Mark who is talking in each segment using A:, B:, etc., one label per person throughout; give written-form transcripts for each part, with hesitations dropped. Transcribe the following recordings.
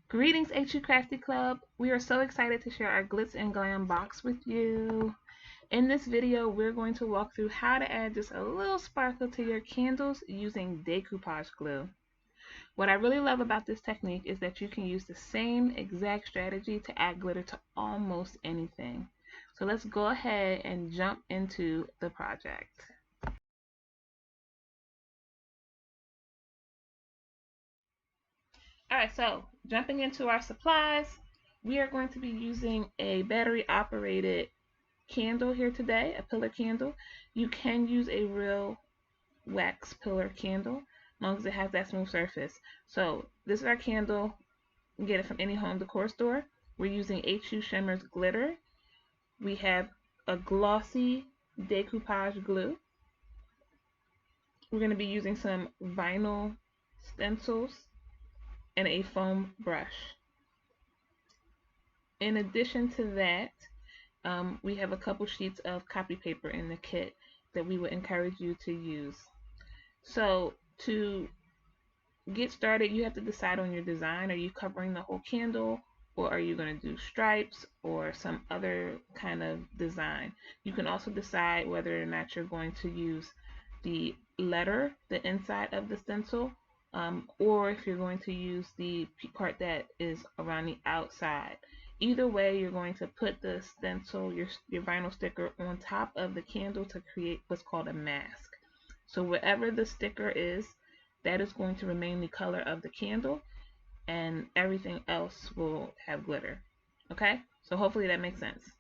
A: Greetings, HU Crafty Club. We are so excited to share our glitz and glam box with you. In this video, we're going to walk through how to add just a little sparkle to your candles using decoupage glue. What I really love about this technique is that you can use the same exact strategy to add glitter to almost anything. So let's go ahead and jump into the project. Alright, so jumping into our supplies, we are going to be using a battery operated candle here today, a pillar candle. You can use a real wax pillar candle as long as it has that smooth surface. So this is our candle. You can get it from any home decor store. We're using HU Shimmers glitter. We have a glossy decoupage glue. We're going to be using some vinyl stencils and a foam brush. In addition to that, we have a couple sheets of copy paper in the kit that we would encourage you to use. So to get started, you have to decide on your design. Are you covering the whole candle, or are you going to do stripes or some other kind of design? You can also decide whether or not you're going to use the letter, the inside of the stencil, or if you're going to use the part that is around the outside. Either way, you're going to put the stencil, your vinyl sticker, on top of the candle to create what's called a mask. So wherever the sticker is, that is going to remain the color of the candle, and everything else will have glitter. Okay, so hopefully that makes sense.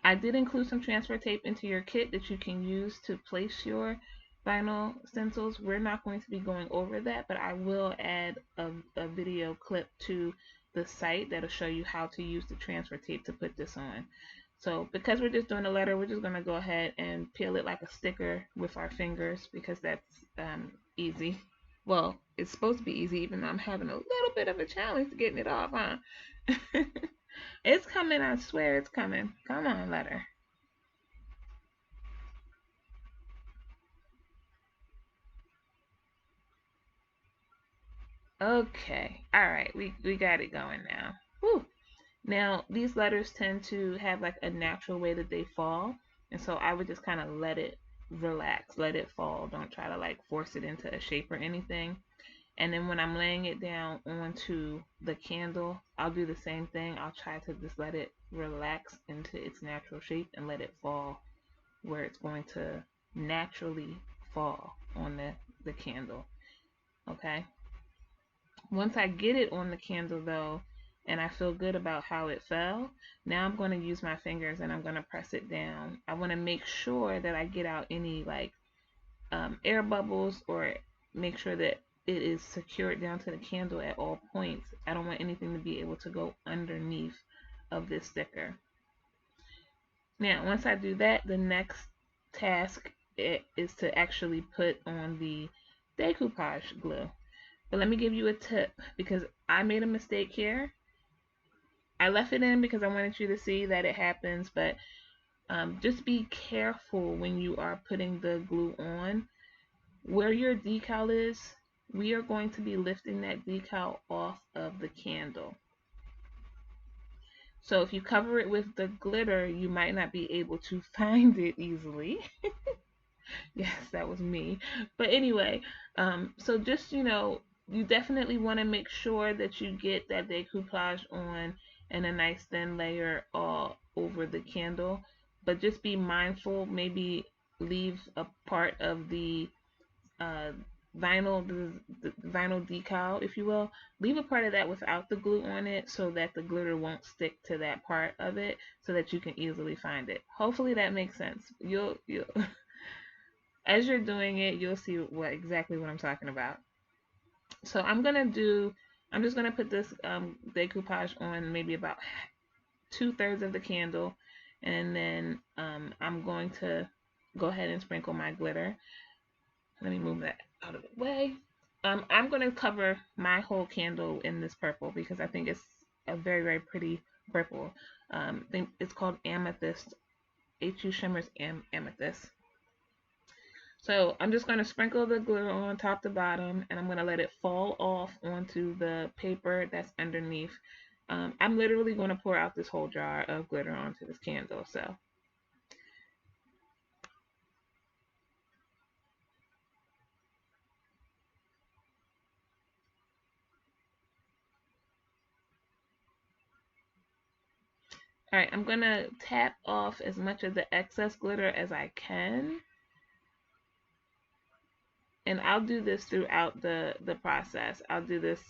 A: I did include some transfer tape into your kit that you can use to place your vinyl stencils. We're not going to be going over that, but I will add a video clip to the site that'll show you how to use the transfer tape to put this on. So because we're just doing a letter, we're just going to go ahead and peel it like a sticker with our fingers, because that's easy. Well, it's supposed to be easy, even though I'm having a little bit of a challenge getting it off, huh? It's coming, I swear it's coming. Come on, letter. Okay, alright, we got it going now. Whew. Now, these letters tend to have like a natural way that they fall, and so I would just kind of let it relax, let it fall. Don't try to like force it into a shape or anything. And then when I'm laying it down onto the candle, I'll do the same thing. I'll try to just let it relax into its natural shape and let it fall where it's going to naturally fall on the candle. Okay? Once I get it on the candle though, and I feel good about how it fell, now I'm going to use my fingers and I'm going to press it down. I want to make sure that I get out any like air bubbles, or make sure that it is secured down to the candle at all points. I don't want anything to be able to go underneath of this sticker. Now, once I do that, the next task is to actually put on the decoupage glue. But let me give you a tip, because I made a mistake here. I left it in because I wanted you to see that it happens, but just be careful when you are putting the glue on. Where your decal is, we are going to be lifting that decal off of the candle. So if you cover it with the glitter, you might not be able to find it easily. Yes, that was me. But anyway, so just, you definitely want to make sure that you get that decoupage on and a nice thin layer all over the candle. But just be mindful, maybe leave a part of the vinyl, the vinyl decal, if you will. Leave a part of that without the glue on it, so that the glitter won't stick to that part of it, so that you can easily find it. Hopefully that makes sense. You'll as you're doing it, you'll see exactly what I'm talking about. So I'm just gonna put this decoupage on maybe about 2/3 of the candle, and then I'm going to go ahead and sprinkle my glitter. Let me move that out of the way. I'm going to cover my whole candle in this purple because I think it's a very, very pretty purple. I think it's called Amethyst, HU Shimmers Amethyst. So I'm just going to sprinkle the glitter on top to bottom, and I'm going to let it fall off onto the paper that's underneath. I'm literally going to pour out this whole jar of glitter onto this candle. So all right, I'm going to tap off as much of the excess glitter as I can. And I'll do this throughout the process. I'll do this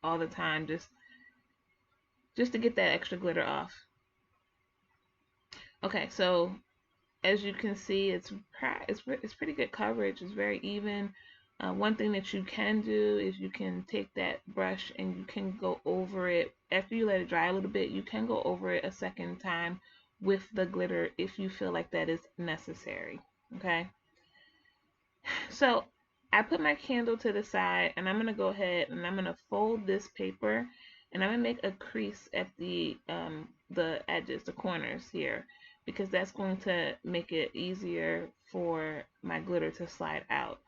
A: all the time, just to get that extra glitter off. Okay, so as you can see, it's pretty good coverage. It's very even. One thing that you can do is you can take that brush and you can go over it after you let it dry a little bit. You can go over it a second time with the glitter if you feel like that is necessary. Okay. So I put my candle to the side, and I'm going to go ahead and I'm going to fold this paper, and I'm going to make a crease at the edges, the corners here, because that's going to make it easier for my glitter to slide out.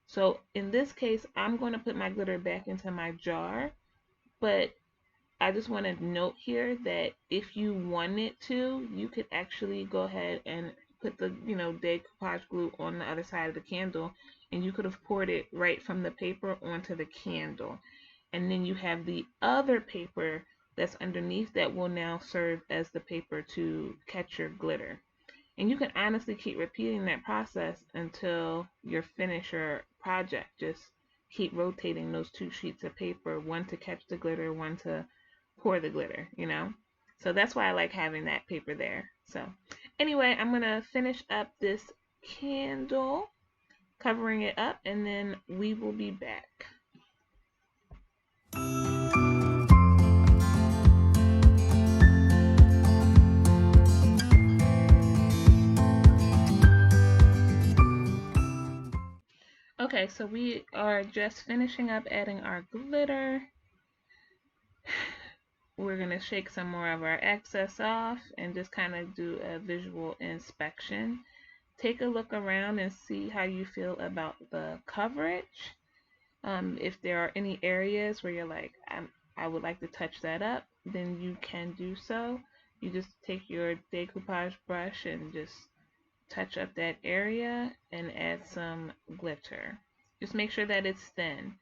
A: So in this case, I'm going to put my glitter back into my jar, but I just want to note here that if you wanted to, you could actually go ahead and put the, decoupage glue on the other side of the candle, and you could have poured it right from the paper onto the candle. And then you have the other paper that's underneath that will now serve as the paper to catch your glitter. And you can honestly keep repeating that process until you finish your project. Just keep rotating those two sheets of paper, one to catch the glitter, one to pour the glitter, So that's why I like having that paper there. So anyway, I'm going to finish up this candle, covering it up, and then we will be back. Okay, so we are just finishing up adding our glitter. We're going to shake some more of our excess off and just kind of do a visual inspection. Take a look around and see how you feel about the coverage. If there are any areas where you're like, I would like to touch that up, then you can do so. You just take your decoupage brush and just touch up that area and add some glitter. Just make sure that it's thin.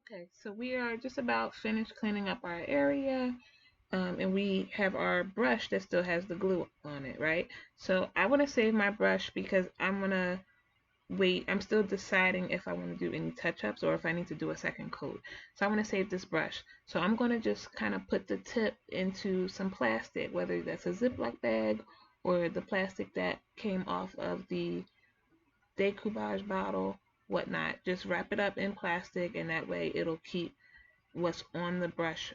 A: Okay, so we are just about finished cleaning up our area, and we have our brush that still has the glue on it, right? So I want to save my brush because I'm going to wait. I'm still deciding if I want to do any touch-ups or if I need to do a second coat. So I want to save this brush. So I'm going to just kind of put the tip into some plastic, whether that's a Ziploc bag or the plastic that came off of the decoupage bottle, whatnot. Just wrap it up in plastic, and that way it'll keep what's on the brush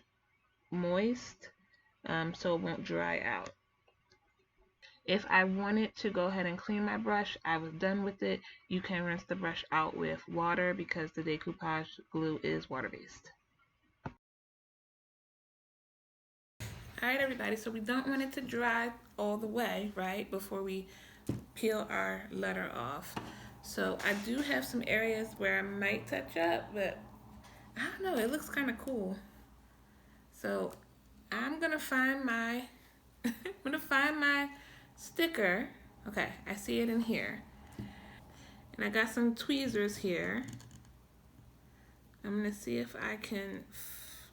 A: moist, so it won't dry out. If I wanted to go ahead and clean my brush, I was done with it. You can rinse the brush out with water because the decoupage glue is water-based. Alright everybody, so we don't want it to dry all the way, right, before we peel our letter off. So I do have some areas where I might touch up, but I don't know, it looks kind of cool. So I'm gonna find my sticker. Okay, I see it in here. And I got some tweezers here. I'm gonna see if I can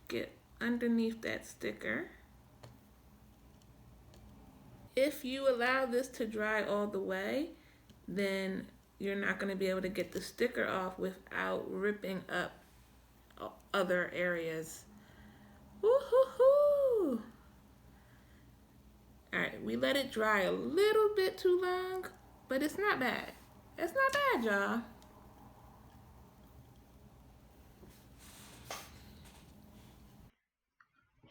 A: get underneath that sticker. If you allow this to dry all the way, then you're not gonna be able to get the sticker off without ripping up other areas. Woo-hoo-hoo! Alright, we let it dry a little bit too long, but it's not bad. It's not bad, y'all.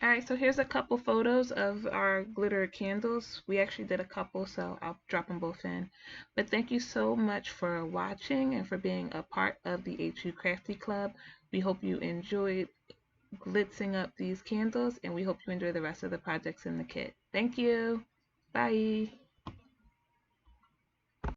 A: Alright, so here's a couple photos of our glitter candles. We actually did a couple, so I'll drop them both in. But thank you so much for watching and for being a part of the HU Crafty Club. We hope you enjoyed glitzing up these candles, and we hope you enjoy the rest of the projects in the kit. Thank you. Bye.